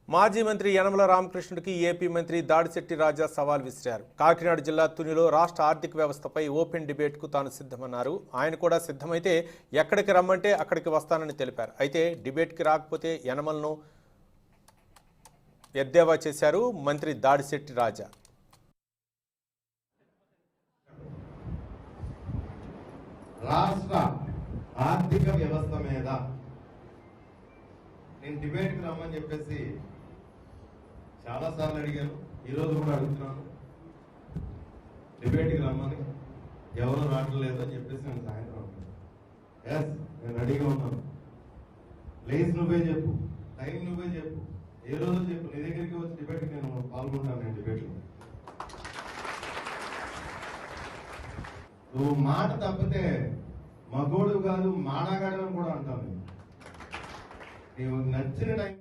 మాజీ మంత్రి యనమల రామకృష్ణుడికి ఏపీ మంత్రి దాడిశెట్టి రాజా సవాల్ విసిరారు. కాకినాడ జిల్లా తునిలో రాష్ట్ర ఆర్థిక వ్యవస్థపై ఓపెన్ డిబేట్కు తాను సిద్ధమన్నారు. ఆయన కూడా సిద్ధమైతే ఎక్కడికి రమ్మంటే అక్కడికి వస్తానని తెలిపారు. అయితే డిబేట్కి రాకపోతే యనమలను ఎద్దేవా చేశారు మంత్రి దాడిశెట్టి రాజా. రాష్ట్ర ఆర్థిక వ్యవస్థ మీద నేను డిబేట్కి రమ్మని చెప్పేసి చాలాసార్లు అడిగాను, ఈరోజు కూడా అడుగుతున్నాను. డిబేట్కి రమ్మని ఎవరు రావట్లేదు అని చెప్పేసి నేను సాయంత్రం ఎస్ నేను రెడీగా ఉన్నాను. ప్లేస్ నువ్వే చెప్పు, టైం నువ్వే చెప్పు, ఏ రోజు చెప్పు, నీ దగ్గరికి వచ్చి డిబేట్కి నేను పాల్గొంటాను. నేను డిబేట్లో నువ్వు మాట తప్పితే మగోడు కాదు మానగాడు అని కూడా అంటాను. నీవు నచ్చిన టైం